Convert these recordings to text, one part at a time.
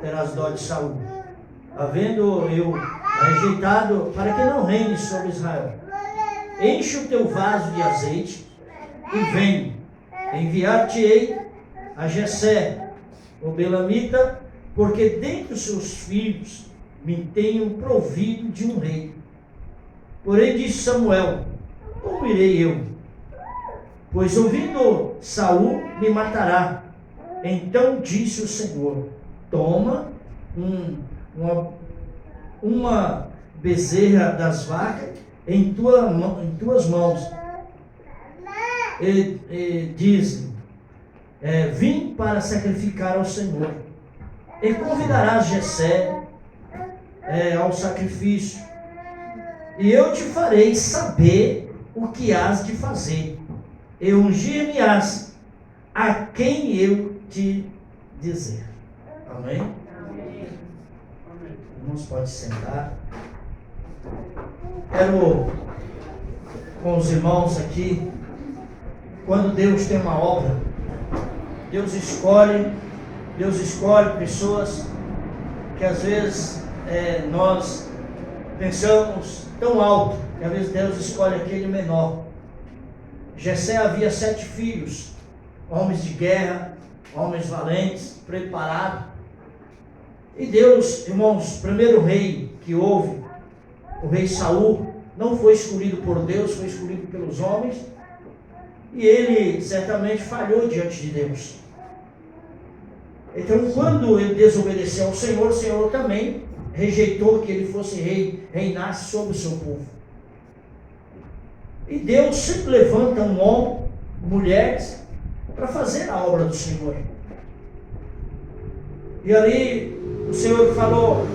terás dó de Saul, havendo eu rejeitado, para que não reine sobre Israel. Enche o teu vaso de azeite e vem, enviar-te-ei a Jessé, o belamita, porque dentre os seus filhos me tenho provido de um rei. Porém disse Samuel: como irei eu? Pois ouvindo Saul me matará. Então disse o Senhor: toma uma bezerra das vacas em tuas mãos. E diz: vim para sacrificar ao Senhor. E convidarás Jessé ao sacrifício, e eu te farei saber o que hás de fazer, e ungir-me-ás a quem eu te dizer. Amém? Amém. Irmãos, pode sentar. Quero com os irmãos aqui, quando Deus tem uma obra, Deus escolhe pessoas que às vezes nós pensamos tão alto, que às vezes Deus escolhe aquele menor. Jessé havia 7 filhos, homens de guerra, homens valentes, preparados. E Deus, irmãos, o primeiro rei que houve, o rei Saul, não foi escolhido por Deus, foi escolhido pelos homens, e ele certamente falhou diante de Deus. Então, quando ele desobedeceu ao Senhor, o Senhor também rejeitou que ele fosse rei, reinasse sobre o seu povo. E Deus sempre levanta um homem, mulheres, para fazer a obra do Senhor. E ali o Senhor falou,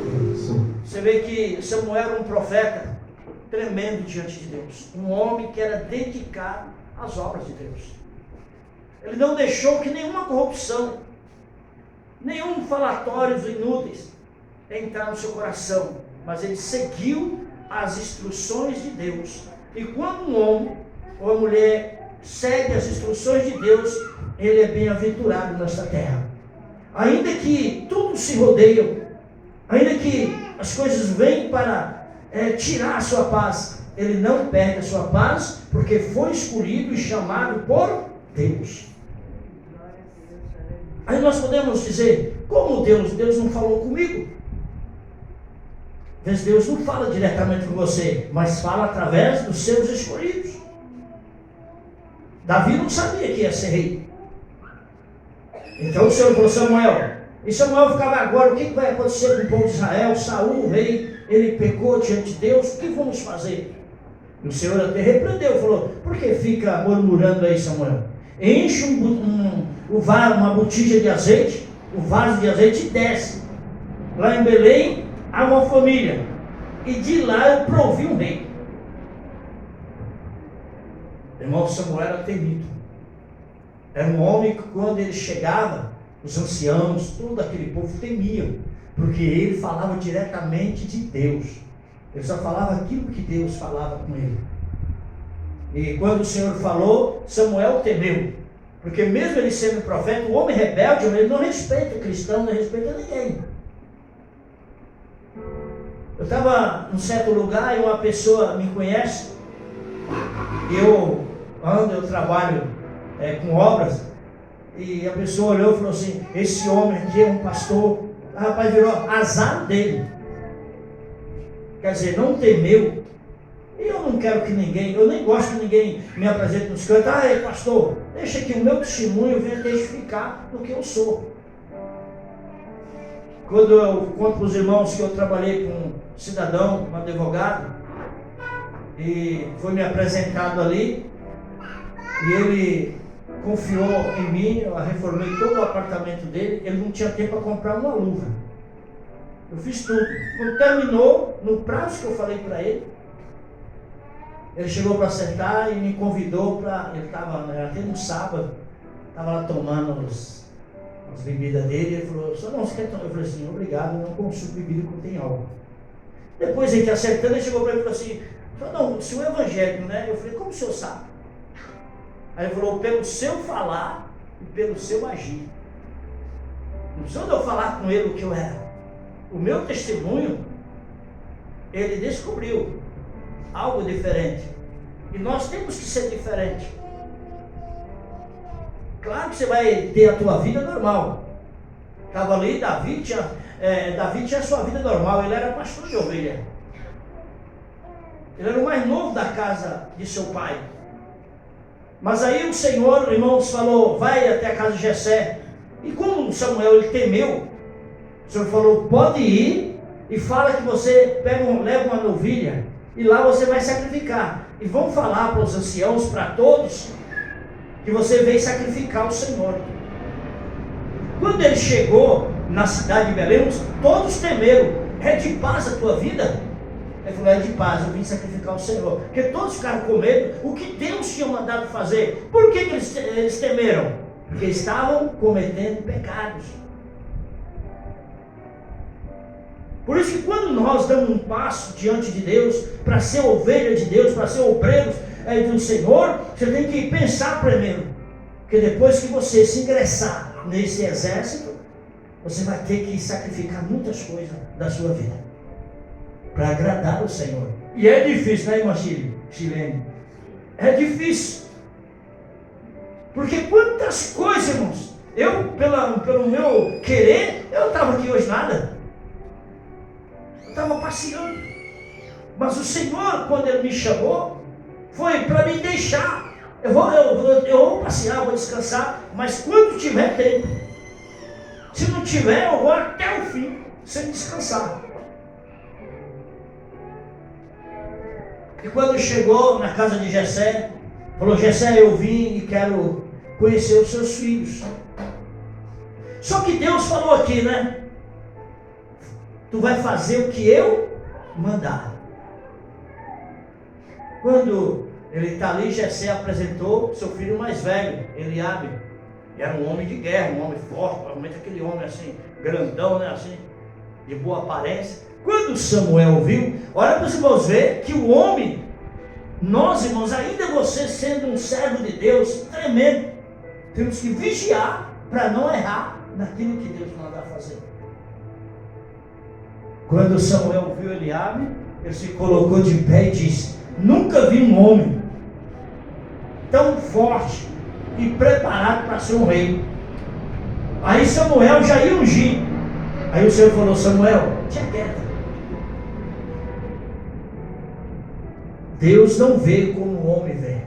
você vê que Samuel era um profeta tremendo diante de Deus, um homem que era dedicado às obras de Deus. Ele não deixou que nenhuma corrupção, nenhum falatórios inúteis entrar no seu coração, mas ele seguiu as instruções de Deus. E quando um homem ou uma mulher segue as instruções de Deus, ele é bem-aventurado nesta terra. Ainda que tudo se rodeie, ainda que as coisas venham para tirar a sua paz, ele não perde a sua paz, porque foi escolhido e chamado por Deus. Aí nós podemos dizer, como Deus não falou comigo? Mas Deus não fala diretamente com você, mas fala através dos seus escolhidos. Davi não sabia que ia ser rei. Então o Senhor falou: Samuel. E Samuel ficava agora, o que vai acontecer com o povo de Israel? Saul, o rei, ele pecou diante de Deus, o que vamos fazer? E o Senhor até repreendeu, falou: por que fica murmurando aí, Samuel? Enche uma botija de azeite, o vaso de azeite, e desce. Lá em Belém há uma família, e de lá eu provi um rei. Irmão, Samuel era temido. Era um homem que quando ele chegava, os anciãos, todo aquele povo temiam, porque ele falava diretamente de Deus. Ele só falava aquilo que Deus falava com ele. E quando o Senhor falou, Samuel temeu, porque mesmo ele sendo profeta, o homem rebelde, ele não respeita o cristão, não respeita ninguém. Eu estava num certo lugar e uma pessoa me conhece, eu trabalho com obras, e a pessoa olhou e falou assim: esse homem aqui é um pastor. O rapaz virou azar dele, quer dizer, não temeu. E eu não quero que ninguém, eu nem gosto que ninguém me apresente nos cantos: pastor, deixa que o meu testemunho venha testificar do que eu sou. Quando eu conto para os irmãos que eu trabalhei com um cidadão, um advogado, e foi me apresentado ali, e ele confiou em mim, eu reformei todo o apartamento dele, ele não tinha tempo para comprar uma luva. Eu fiz tudo. Quando terminou, no prazo que eu falei para ele, ele chegou para sentar e me convidou para, ele estava até no sábado, estava lá tomando as bebidas dele, ele falou: só não, você quer tomar? Eu falei assim: obrigado, eu não consumo bebida que contém álcool. Depois ele acertando, ele chegou para mim e falou assim: não, o senhor é evangélico, né? Eu falei: como o senhor sabe? Aí ele falou: pelo seu falar e pelo seu agir. só de eu falar com ele o que eu era, o meu testemunho, ele descobriu algo diferente. E nós temos que ser diferente. Claro que você vai ter a tua vida normal. Estava ali, Davi tinha a sua vida normal. Ele era pastor de ovelha. Ele era o mais novo da casa de seu pai. Mas aí o Senhor, irmãos, falou, vai até a casa de Jessé. E como Samuel ele temeu, o Senhor falou, pode ir e fala que você leva uma novilha e lá você vai sacrificar. E vão falar para os anciãos, para todos, que você veio sacrificar o Senhor. Quando ele chegou na cidade de Belém, todos temeram. É de paz a tua vida? Ele falou, é de paz, eu vim sacrificar o Senhor. Porque todos ficaram com medo, o que Deus tinha mandado fazer. Por que eles temeram? Porque estavam cometendo pecados. Por isso que quando nós damos um passo diante de Deus, para ser ovelha de Deus, para ser obreiros do Senhor, você tem que pensar primeiro. Porque depois que você se ingressar nesse exército, você vai ter que sacrificar muitas coisas da sua vida para agradar o Senhor. E é difícil, né, irmã Chilene? É difícil. Porque quantas coisas, irmãos, eu, pelo meu querer, eu não estava aqui hoje nada. Eu estava passeando. Mas o Senhor, quando Ele me chamou, foi para me deixar. Eu vou passear, vou descansar, mas quando tiver tempo. Se não tiver, eu vou até o fim, sem descansar. E quando chegou na casa de Jessé, falou, Jessé, eu vim e quero conhecer os seus filhos. Só que Deus falou aqui, né? Tu vai fazer o que eu mandar. Quando ele está ali, Jessé apresentou seu filho mais velho, Eliabe. Era um homem de guerra, um homem forte, provavelmente aquele homem assim, grandão, né, assim, de boa aparência. Quando Samuel viu, olha para os irmãos ver que o homem, nós irmãos, ainda você sendo um servo de Deus, tremendo, temos que vigiar para não errar naquilo que Deus mandar fazer. Quando Samuel viu Eliabe, ele se colocou de pé e disse, nunca vi um homem tão forte e preparado para ser um rei. Aí Samuel já ia ungir. Aí o Senhor falou, Samuel, te aquieta. Deus não vê como o homem vê.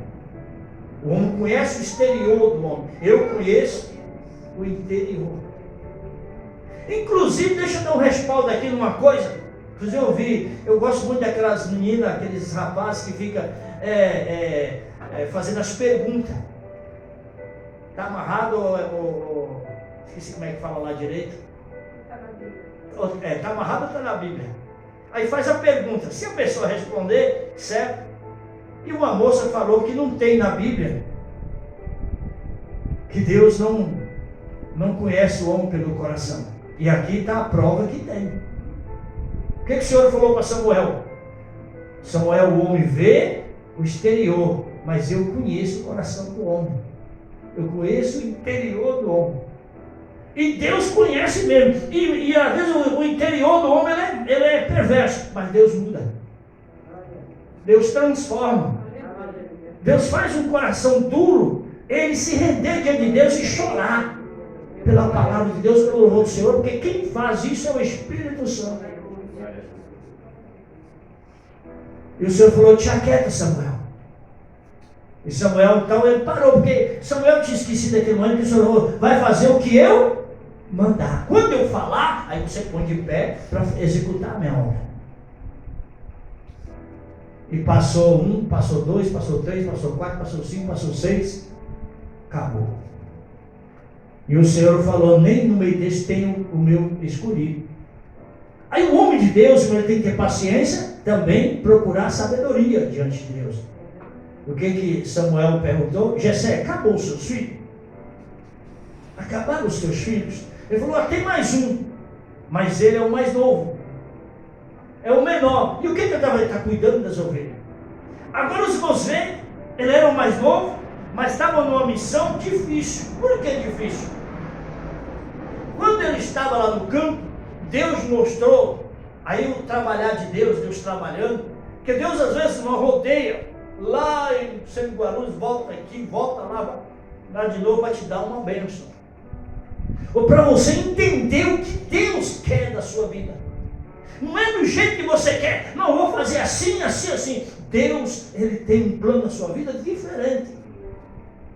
O homem conhece o exterior do homem. Eu conheço o interior. Inclusive, deixa eu dar um respaldo aqui numa coisa. Inclusive eu gosto muito daquelas meninas, aqueles rapazes que ficam fazendo as perguntas. Está amarrado ou esqueci como é que fala lá direito? Está na Bíblia. Está amarrado ou está na Bíblia? Aí faz a pergunta, se a pessoa responder, certo? E uma moça falou que não tem na Bíblia, que Deus não conhece o homem pelo coração. E aqui está a prova que tem. O que o Senhor falou para Samuel? Samuel, o homem vê o exterior, mas eu conheço o coração do homem. Eu conheço o interior do homem. E Deus conhece mesmo. E às vezes o interior do homem ele é perverso, mas Deus muda. Deus transforma. Deus faz um coração duro, ele se render diante de Deus e chorar pela palavra de Deus, pelo louvor do Senhor, porque quem faz isso é o Espírito Santo. E o Senhor falou, te aquieta, Samuel. E Samuel, então, ele parou, porque Samuel tinha esquecido daquele momento que o Senhor falou, vai fazer o que eu mandar. Quando eu falar, aí você põe de pé para executar a minha obra. E passou 1, passou 2, passou 3, passou 4, passou 5, passou 6, acabou. E o Senhor falou, nem no meio desse tem o meu escolhido. Aí o homem de Deus, ele tem que ter paciência, também procurar sabedoria diante de Deus. O que Samuel perguntou? Jessé, acabou os seus filhos? Acabaram os teus filhos? Ele falou, tem mais um, mas ele é o mais novo, é o menor. E o que ele está cuidando das ovelhas? Agora os irmãos veem, ele era o mais novo, mas estava numa missão difícil. Por que difícil? Quando quando ele estava lá no campo, Deus mostrou, aí o trabalhar de Deus, Deus trabalhando, que Deus às vezes nos rodeia, lá em Centro Guarulhos, volta aqui, volta lá de novo, vai te dar uma bênção. Ou para você entender o que Deus quer da sua vida. Não é do jeito que você quer, não, vou fazer assim, assim, assim. Deus, Ele tem um plano na sua vida diferente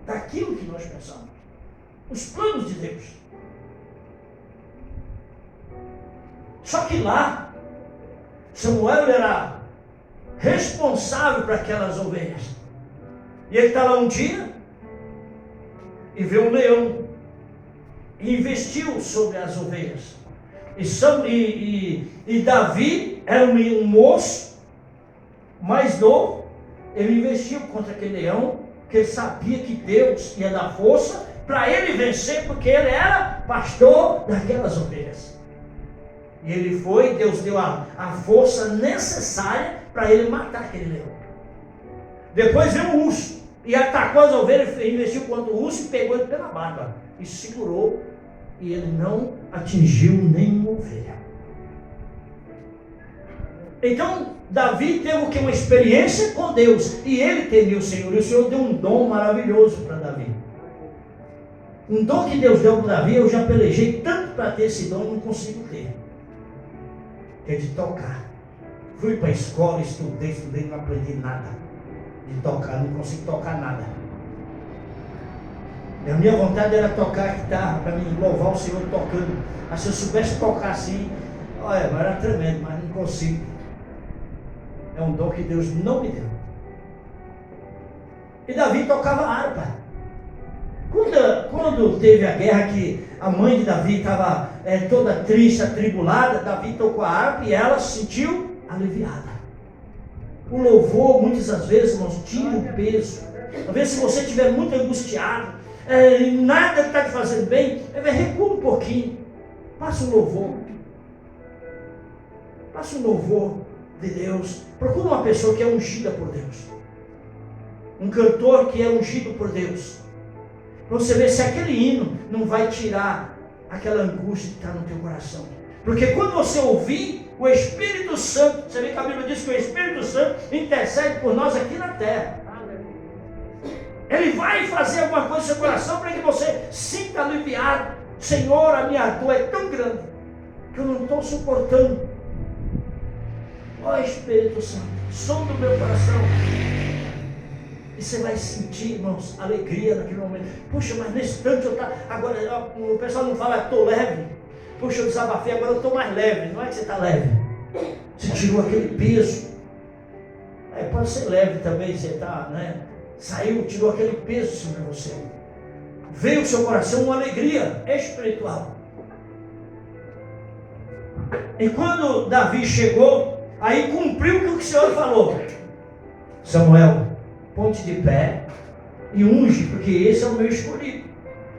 daquilo que nós pensamos. Os planos de Deus. Só que lá, Samuel era responsável por aquelas ovelhas. E ele está lá um dia e vê um leão e investiu sobre as ovelhas. E Davi era um moço mais novo. Ele investiu contra aquele leão, porque ele sabia que Deus ia dar força para ele vencer, porque ele era pastor daquelas ovelhas. E ele foi, Deus deu a força necessária para ele matar aquele leão. Depois veio um urso e atacou as ovelhas, investiu contra o urso e pegou ele pela barba e segurou, e ele não atingiu nenhuma ovelha. Então Davi teve o que? Uma experiência com Deus, e ele temia o Senhor, e o Senhor deu um dom maravilhoso para Davi. Um dom que Deus deu para Davi, eu já pelejei tanto para ter esse dom e não consigo ter. É de tocar. Fui para a escola, estudei, não aprendi nada de tocar, não consigo tocar nada. E a minha vontade era tocar guitarra, para mim louvar o Senhor tocando. Mas se eu soubesse tocar assim, olha, era tremendo, mas não consigo. É um dom que Deus não me deu. E Davi tocava harpa. Quando teve a guerra, que a mãe de Davi estava toda triste, atribulada, Davi tocou a harpa e ela se sentiu aliviada. O louvor, muitas das vezes, irmãos, tira o peso. Às vezes, se você estiver muito angustiado, nada está te fazendo bem, recua um pouquinho, passa um louvor. Passa um louvor de Deus. Procura uma pessoa que é ungida por Deus. Um cantor que é ungido por Deus. Para você ver se aquele hino não vai tirar aquela angústia que está no teu coração. Porque quando você ouvir, o Espírito Santo, você vê que a Bíblia diz que o Espírito Santo intercede por nós aqui na terra. Ele vai fazer alguma coisa no seu coração para que você sinta aliviado. Senhor, a minha dor é tão grande que eu não estou suportando. Ó Espírito Santo, som do meu coração. E você vai sentir, irmãos, alegria naquele momento. Puxa, mas nesse tanto eu estou. Agora, o pessoal não fala que estou leve. Puxa, eu desabafei, agora eu estou mais leve. Não é que você está leve. Você tirou aquele peso. Pode ser leve também, você está, né? Saiu, tirou aquele peso sobre você. Veio ao seu coração uma alegria espiritual. E quando Davi chegou, aí cumpriu o que o Senhor falou. Samuel, ponte de pé e unge, porque esse é o meu escolhido.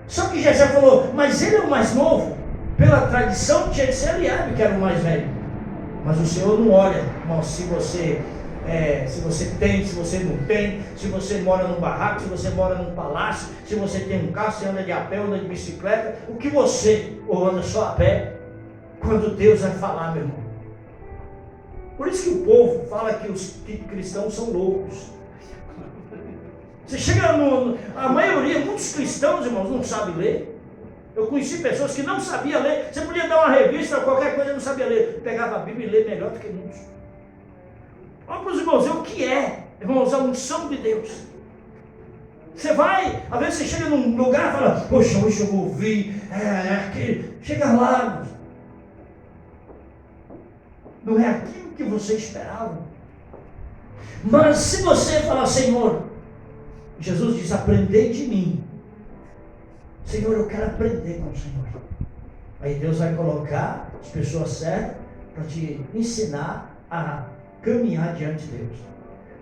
Só que Jessé falou, mas ele é o mais novo. Pela tradição tinha que ser Eliabe, que era o mais velho. Mas o Senhor não olha, irmão, se você tem, se você não tem, se você mora num barraco, se você mora num palácio, se você tem um carro, se anda de a pé, anda de bicicleta, o que você, ou anda só a pé, quando Deus vai falar, meu irmão. Por isso que o povo fala que os cristãos são loucos. Você chega a maioria, muitos cristãos, irmãos, não sabem ler. Eu conheci pessoas que não sabiam ler. Você podia dar uma revista, qualquer coisa, não sabia ler. Pegava a Bíblia e lê melhor do que muitos. Olha para os irmãos, o que é, irmãos, a unção de Deus. Você vai, às vezes você chega num lugar e fala, poxa, hoje eu vou ouvir, chega lá, irmãos. Não é aquilo que você esperava. Mas se você falar, Senhor, Jesus diz, aprendei de mim. Senhor, eu quero aprender com o Senhor. Aí Deus vai colocar as pessoas certas para te ensinar a caminhar diante de Deus.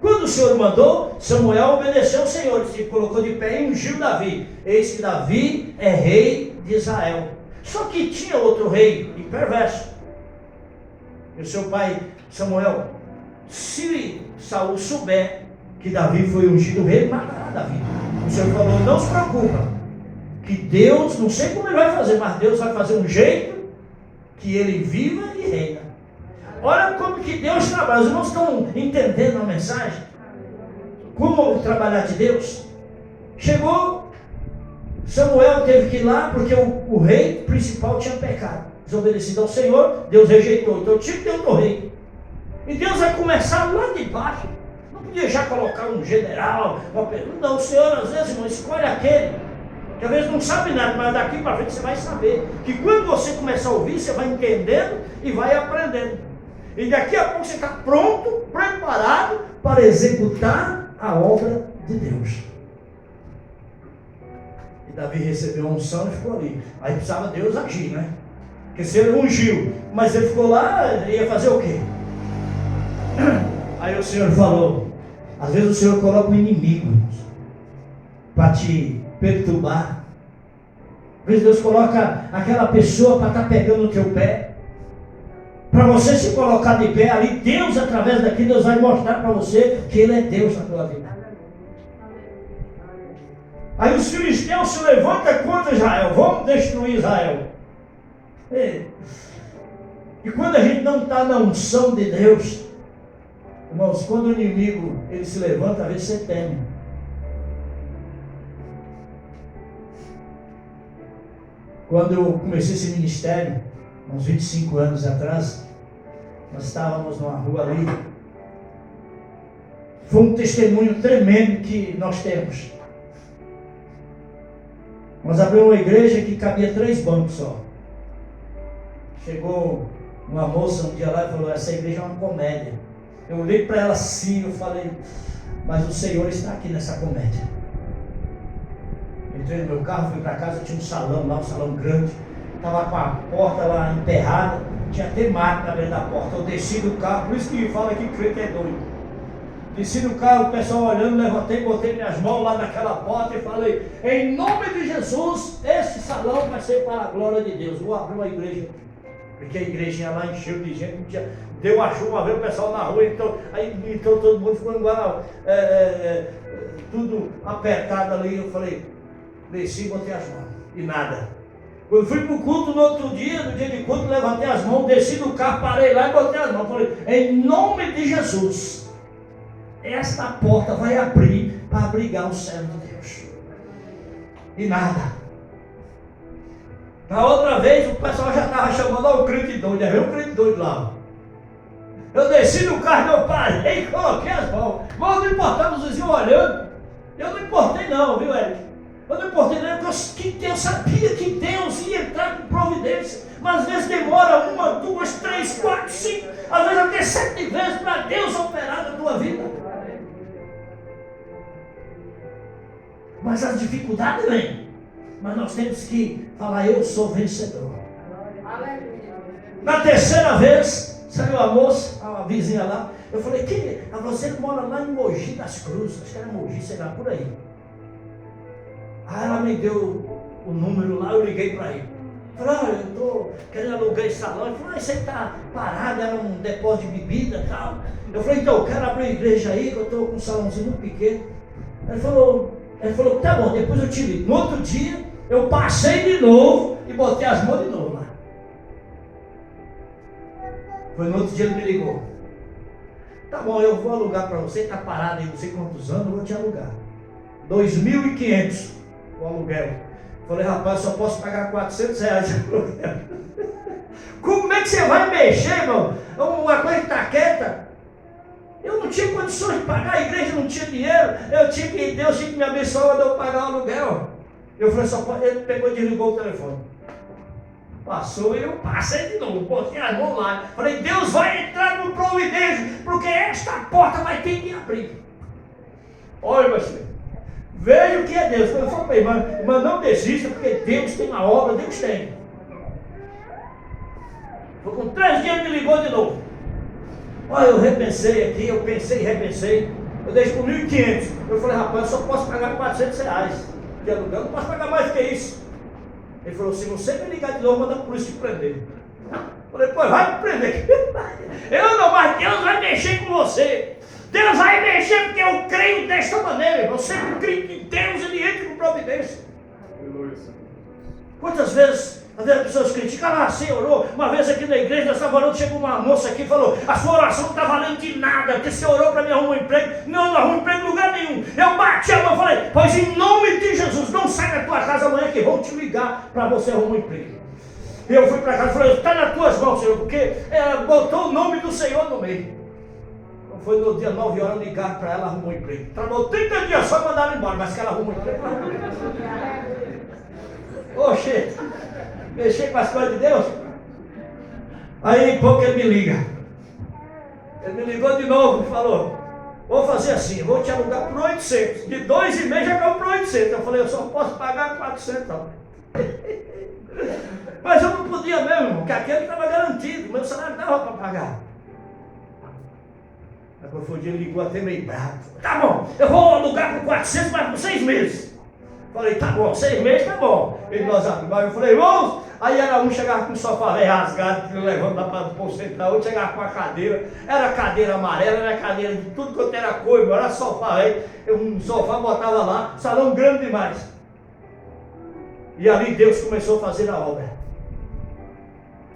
Quando o Senhor mandou, Samuel obedeceu ao Senhor, ele se colocou de pé e ungiu Davi. Eis que Davi é rei de Israel. Só que tinha outro rei, e perverso. E o seu pai Samuel, se Saul souber que Davi foi ungido rei, matará Davi. O Senhor falou, não se preocupa, que Deus, não sei como ele vai fazer, mas Deus vai fazer um jeito que ele viva e reina. Olha como que Deus trabalha. Os irmãos estão entendendo a mensagem? Como trabalhar de Deus? Chegou, Samuel teve que ir lá porque o rei principal tinha pecado, desobedecido ao Senhor, Deus rejeitou. Então tinha que ter outro rei. E Deus vai começar lá de baixo. Não podia já colocar um general, uma pessoa. Não, o Senhor às vezes, irmão, escolhe aquele que às vezes não sabe nada, mas daqui para frente você vai saber. Que quando você começar a ouvir, você vai entendendo e vai aprendendo. E daqui a pouco você está pronto, preparado para executar a obra de Deus. E Davi recebeu a unção e ficou ali. Aí precisava Deus agir, né? Porque se ele ungiu, mas ele ficou lá, ia fazer o quê? Aí o Senhor falou, às vezes o Senhor coloca um inimigo para te perturbar. Às vezes Deus coloca aquela pessoa para estar pegando no teu pé. Para você se colocar de pé ali, Deus através daqui, Deus vai mostrar para você que Ele é Deus na tua vida. Aí os filisteus se levantam contra Israel, vamos destruir Israel. E quando a gente não está na unção de Deus, irmãos, quando o inimigo ele se levanta, às vezes você teme. Quando eu comecei esse ministério, uns 25 anos atrás, nós estávamos numa rua ali. Foi um testemunho tremendo que nós temos. Nós abrimos uma igreja que cabia 3 bancos só. Chegou uma moça um dia lá e falou, essa igreja é uma comédia. Eu olhei para ela assim, eu falei, mas o Senhor está aqui nessa comédia. Entrei no meu carro, fui para casa, tinha um salão lá, um salão grande. Estava com a porta lá emperrada, tinha até máquina na beira da porta. Eu desci do carro, por isso que fala que crente é doido. Desci do carro, o pessoal olhando, levantei, botei minhas mãos lá naquela porta e falei, em nome de Jesus, esse salão vai ser para a glória de Deus. Vou abrir uma igreja. Porque a igrejinha lá encheu de gente, deu a chuva, veio o pessoal na rua, então todo mundo ficou igual, tudo apertado ali. Eu falei, desci e botei as mãos, e nada. Quando fui para o culto no outro dia, no dia de culto, levantei as mãos, desci do carro, parei lá e botei as mãos. Falei, em nome de Jesus, esta porta vai abrir para abrigar o céu de Deus. E nada. Na outra vez, o pessoal já estava chamando, o crente doido, já veio um crente doido lá. Eu desci do carro, eu parei e coloquei as mãos. Mas não importava os vizinhos olhando. Eu não importei não, viu, Eric? Eu não importei não, porque eu sabia que Deus ia entrar com providência. Mas às vezes demora 1, 2, 3, 4, 5, às vezes até 7 vezes para Deus operar na tua vida. Mas as dificuldades vêm. Mas nós temos que falar, eu sou vencedor. Na terceira vez, saiu a moça, a vizinha lá. Eu falei, você mora lá em Mogi das Cruzes, acho que era Mogi, sei lá, por aí. Aí ela me deu o número lá, eu liguei para ele. Falei, eu estou querendo alugar esse salão. Ele falou, você está parado, era um depósito de bebida e tal. Eu falei, então, eu quero abrir a igreja aí, que eu estou com um salãozinho muito pequeno. Ele falou, tá bom, depois eu te ligo. No outro dia, eu passei de novo e botei as mãos de novo lá. Foi no outro dia ele me ligou. Tá bom, eu vou alugar para você, está parado aí não sei quantos anos, eu vou te alugar. 2.500 o aluguel. Falei, rapaz, só posso pagar R$400 de aluguel. Como é que você vai mexer, irmão? Uma coisa que está quieta. Eu não tinha condições de pagar, a igreja não tinha dinheiro. Deus tinha que me abençoar para eu pagar o aluguel. Eu falei, ele pegou e desligou o telefone. Passou e eu passei de novo, botei as mãos lá. Falei, Deus vai entrar no providência, porque esta porta vai ter que abrir. Olha, meu senhor, veja o que é Deus. Eu falei, mas não desista, porque Deus tem uma obra, Deus tem. Foi com 3 dias me ligou de novo. Olha, eu repensei aqui, eu pensei e repensei. Eu deixei por 1.500. Eu falei, rapaz, eu só posso pagar R$400 de aluguel, eu não posso pagar mais que isso. Ele falou, se você me ligar de novo, manda a polícia te prender. Eu falei, pô, vai me prender. Eu não, mas Deus vai mexer com você. Deus vai mexer porque eu creio desta maneira. Você crê que Deus ele entra com providência. Quantas vezes as pessoas criticam, você orou. Uma vez aqui na igreja, nós estávamos orando, chegou uma moça aqui e falou, a sua oração não está valendo de nada, porque você orou para mim arrumar um emprego. Não arrumo emprego em lugar nenhum. Eu bati a mão e falei, pois em nome de Jesus, não sai da tua casa amanhã que vão te ligar para você arrumar um emprego. Eu fui para casa e falei, está nas tuas mãos, Senhor, porque ela botou o nome do Senhor no meio. Então foi no dia 9 horas ligar para ela arrumar um emprego. Trabalhou 30 dias só e mandaram embora, mas que ela arrumou um emprego. Oxê, mexer com as coisas de Deus. Aí pouco ele me liga. Ele me ligou de novo e falou, vou fazer assim, vou te alugar por 800. De 2,5 já caiu por 800. Eu falei, eu só posso pagar 400. Mas eu não podia mesmo, porque aquele estava garantido, meu salário dava para pagar. Depois foi o dia, ele ligou até meio bravo. Tá bom, eu vou alugar por 400, mas por 6 meses. Falei, tá bom, 6 meses tá bom. Ele nós eu falei, irmãos, aí era um chegava com o sofá velho rasgado, levando lá para o central, outro chegava com a cadeira, era cadeira amarela, era cadeira de tudo quanto era cor, era sofá velho, um sofá botava lá, salão grande demais. E ali Deus começou a fazer a obra.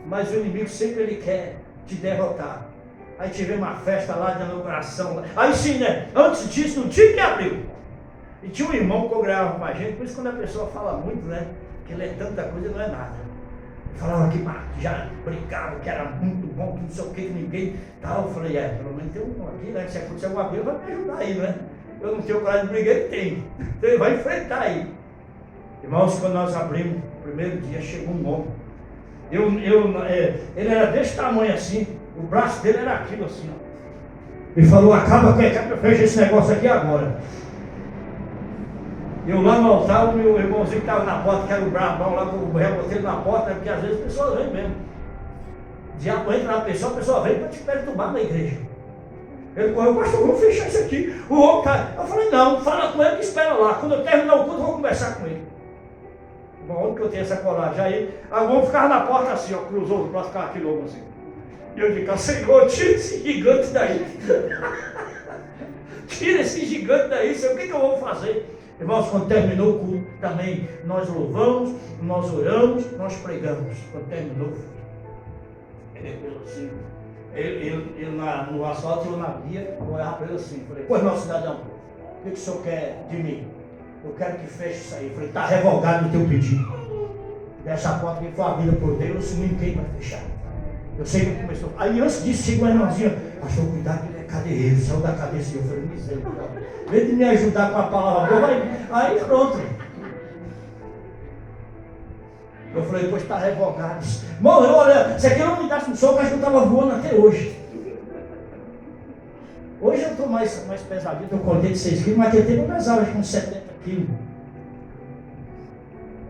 Mas o inimigo sempre ele quer te derrotar. Aí tivemos uma festa lá de inauguração. Aí sim, né? Antes disso, no dia que abriu. E tinha um irmão que congregava com a gente. Por isso quando a pessoa fala muito, né? Que ele é tanta coisa, não é nada. Ele falava que já brincava, que era muito bom, que não sei o que ninguém tal. Eu falei, pelo menos tem um aqui, né? Que se acontecer alguma coisa, vai me ajudar aí, né? Eu não tenho coragem de brigar, ele tem. Então ele vai enfrentar aí. Irmãos, quando nós abrimos, o primeiro dia chegou um homem. Ele era desse tamanho assim, o braço dele era aquilo assim, ó. Ele falou, acaba com a fecha esse negócio aqui agora. Eu lá no altar, o meu irmãozinho que estava na porta, que era o brabão lá, com o reboteiro na porta, porque às vezes as pessoas vêm mesmo. O diabo entra na pessoa, a pessoa vem para te perturbar na igreja. Ele correu, pastor, vamos fechar isso aqui. O homem tá... Eu falei, não, fala com ele que espera lá. Quando eu terminar o culto, eu vou conversar com ele. Bom, onde que eu tenho essa coragem? Aí o homem ficava na porta assim, ó, cruzou os braços, ficava aqui logo assim. E eu digo, Senhor, tira esse gigante daí. Tira esse gigante daí, Senhor, o que eu vou fazer? Irmãos, quando terminou o culto, também nós louvamos, nós oramos, nós pregamos. Quando terminou, ele fez assim, ele no asfalto, eu na guia, eu olhava para ele assim, falei, pois não, cidadão, o que o senhor quer de mim? Eu quero que feche isso aí. Eu falei, está revogado o teu pedido. Dessa porta que foi a vida por Deus, ninguém vai fechar. Eu sei que começou. Aí antes disso, chegou uma irmãzinha, pastor, cuidado que ele é cadeiro, saiu da cadeia. Eu falei, misericórdia. Vem de me ajudar com a palavra boa, aí pronto. Eu falei, pois está revogado. Morreu, olha, se aqui não me desse um soco, acho que eu estava voando até hoje. Hoje eu estou mais pesadinho, estou com 86 quilos, mas eu tenho umas aulas com 70 quilos.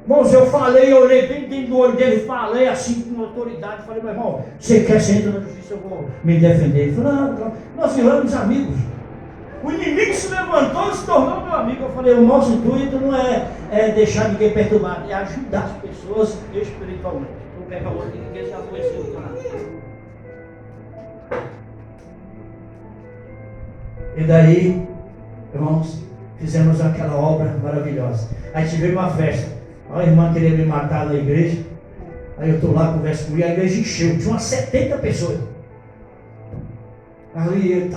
Irmãos, eu falei, eu olhei bem dentro do olho dele, falei assim com autoridade, falei, meu irmão, você quer ser entra na justiça, eu vou me defender. Ele falou, não, nós viramos amigos. O inimigo se levantou e se tornou meu amigo. Eu falei, o nosso intuito não é deixar ninguém perturbado, é ajudar as pessoas espiritualmente. Então pega outro que ninguém se adoeceu do nada. E daí, irmãos, fizemos aquela obra maravilhosa. Aí tivemos uma festa. A irmã queria me matar na igreja. Aí eu estou lá, converso com ele, a igreja encheu, tinha umas 70 pessoas. Aí ele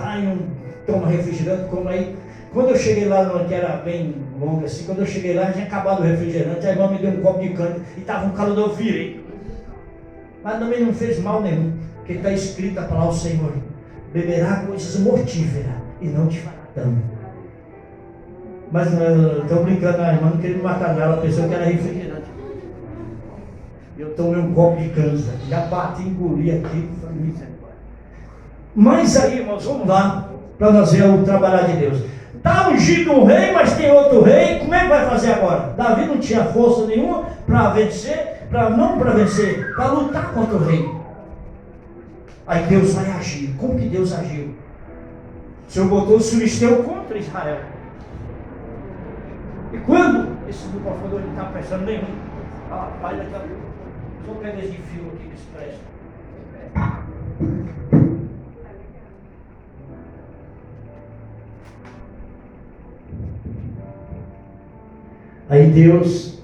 toma refrigerante, como aí. Quando eu cheguei lá, que era bem longo assim, quando eu cheguei lá, tinha acabado o refrigerante, a irmã me deu um copo de cana e estava um calor, eu virei. Mas também não fez mal nenhum, porque está escrito a palavra do Senhor: beberá coisas mortíferas e não te fará dano. Mas estou brincando, a irmã não queria me matar nela, ela pensou que era refrigerante. Eu tomei um copo de câncer, já bati, engoli aqui, falei, misericórdia. Mas aí, irmãos, vamos lá, para nós ver o trabalhar de Deus. Está ungido um rei, mas tem outro rei, como é que vai fazer agora? Davi não tinha força nenhuma para vencer, não para vencer, para lutar contra o rei. Aí Deus vai agir. Como que Deus agiu? O Senhor botou os filisteus contra Israel. E quando esse microfone não está prestando nenhum, rapaz, daqui a pouco, só pega esse fio aqui que se presta. Aí Deus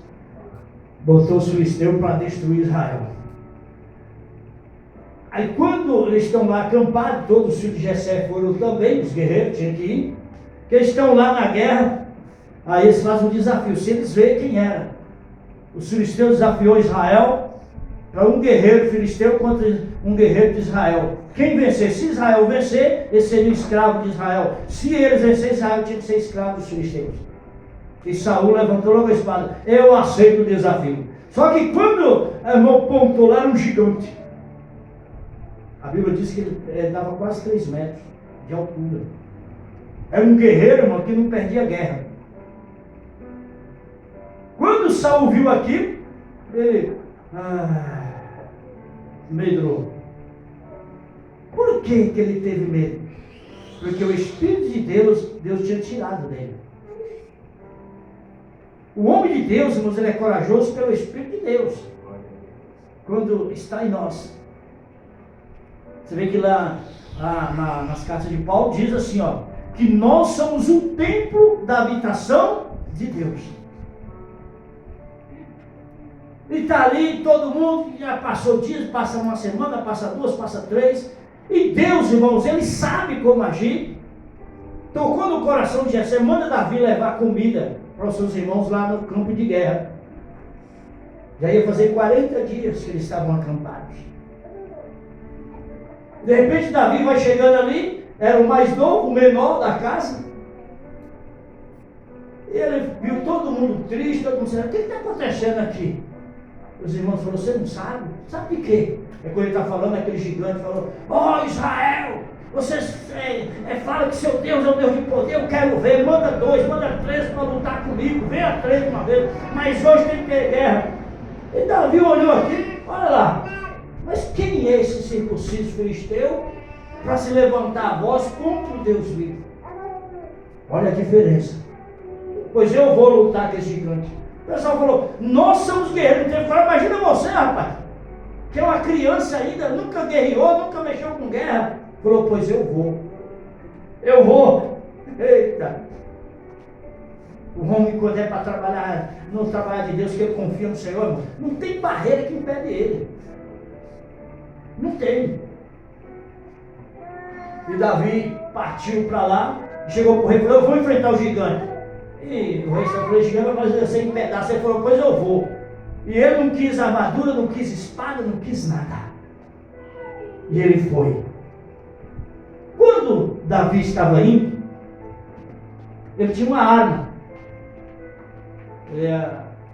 botou os filisteus para destruir Israel. Aí quando eles estão lá acampados, todos os filhos de Jessé foram também, os guerreiros tinham que ir, que eles estão lá na guerra, aí eles fazem um desafio, se eles veem quem era. Os filisteus desafiou Israel para um guerreiro filisteu contra um guerreiro de Israel. Quem vencer? Se Israel vencer, eles seriam escravos de Israel. Se eles vencerem, Israel tinha que ser escravo dos filisteus. E Saul levantou logo a espada. Eu aceito o desafio. Só que quando o irmão pontou lá, era um gigante. A Bíblia diz que ele dava quase 3 metros de altura. Era um guerreiro, irmão, que não perdia guerra. Quando Saul viu aquilo, ele medrou. Por que ele teve medo? Porque o Espírito de Deus tinha tirado dele. O homem de Deus, irmãos, ele é corajoso pelo Espírito de Deus. Quando está em nós. Você vê que lá nas cartas de Paulo diz assim, ó, que nós somos o templo da habitação de Deus. E está ali todo mundo, já passou dias, passa uma semana, passa 2, passa 3. E Deus, irmãos, Ele sabe como agir. Tocou no coração de Jessé, manda Davi levar comida para os seus irmãos lá no campo de guerra. Já ia fazer 40 dias que eles estavam acampados. De repente Davi vai chegando ali, era o mais novo, o menor da casa. E ele viu todo mundo triste, todo mundo dizendo, o que está acontecendo aqui? Os irmãos falaram, você não sabe? Sabe de quê? É quando ele está falando, aquele gigante falou, Israel, vocês falam que seu Deus é um Deus de poder, eu quero ver, manda 2, manda 3 para lutar comigo, venha 3 uma vez, mas hoje tem que ter guerra. E Davi olhou aqui, olha lá, mas quem é esse circunciso filisteu para se levantar a voz contra o Deus vivo? Olha a diferença. Pois eu vou lutar com esse gigante. O pessoal falou, nós somos guerreiros. Imagina você, rapaz, que é uma criança ainda, nunca guerreou, nunca mexeu com guerra. Falou, pois eu vou. Eu vou. Eita. O homem, quando é para trabalhar, no trabalho de Deus, que ele confia no Senhor, irmão, não tem barreira que impede ele. Não tem. E Davi partiu para lá, chegou para o rei e falou, eu vou enfrentar o gigante. E o rei falou, o gigante vai fazer você em pedaço. Ele falou, pois eu vou. E ele não quis armadura, não quis espada, não quis nada. E ele foi. Quando Davi estava indo, ele tinha uma arma. Ele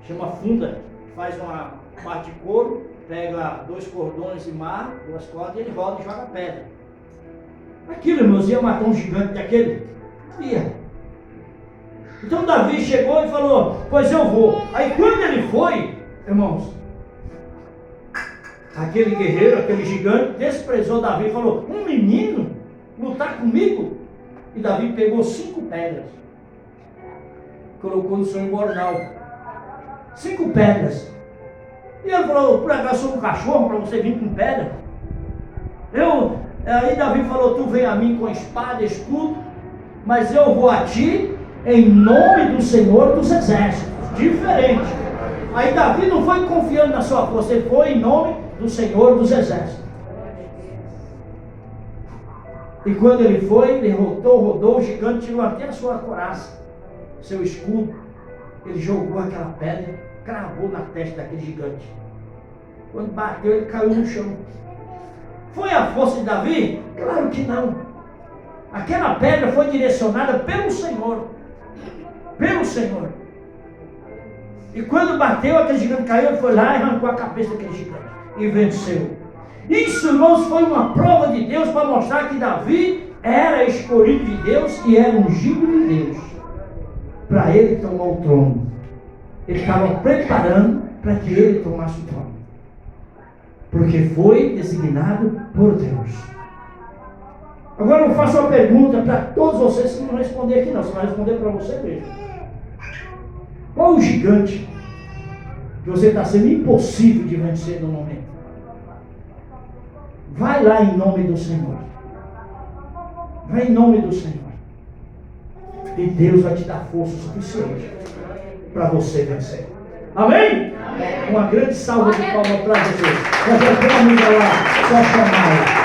chama funda, faz uma parte de couro, pega 2 cordões de mar, 2 cordas, e ele roda e joga pedra. Aquilo, irmãos, ia matar um gigante daquele? Ia. Então Davi chegou e falou, pois eu vou. Aí quando ele foi, irmãos, aquele guerreiro, aquele gigante, desprezou Davi e falou, um menino lutar comigo? E Davi pegou 5 pedras, colocou no seu embornal, 5 pedras. E ele falou, por acaso sou um cachorro para você vir com pedra? Aí Davi falou, tu vem a mim com espada, escudo, mas eu vou a ti em nome do Senhor dos Exércitos. Diferente. Aí Davi não foi confiando na sua força, ele foi em nome do Senhor dos Exércitos. E quando ele foi, ele rodou, o gigante tirou até a sua couraça, seu escudo. Ele jogou aquela pedra, cravou na testa daquele gigante. Quando bateu, ele caiu no chão. Foi a força de Davi? Claro que não. Aquela pedra foi direcionada pelo Senhor. Pelo Senhor. E quando bateu, aquele gigante caiu, ele foi lá e arrancou a cabeça daquele gigante. E venceu. Isso, irmãos, foi uma prova de Deus para mostrar que Davi era escolhido de Deus e era ungido de Deus. Para ele tomar o trono. Ele estava preparando para que ele tomasse o trono. Porque foi designado por Deus. Agora eu faço uma pergunta para todos vocês que não responder aqui não, você vai responder para você mesmo. Qual o gigante que você está sendo impossível de vencer no momento? Vai lá em nome do Senhor. Vai em nome do Senhor. E Deus vai te dar força suficiente para você vencer. Amém? Amém. Uma grande salva de palmas para Jesus. Nós vamos lá, só chamar.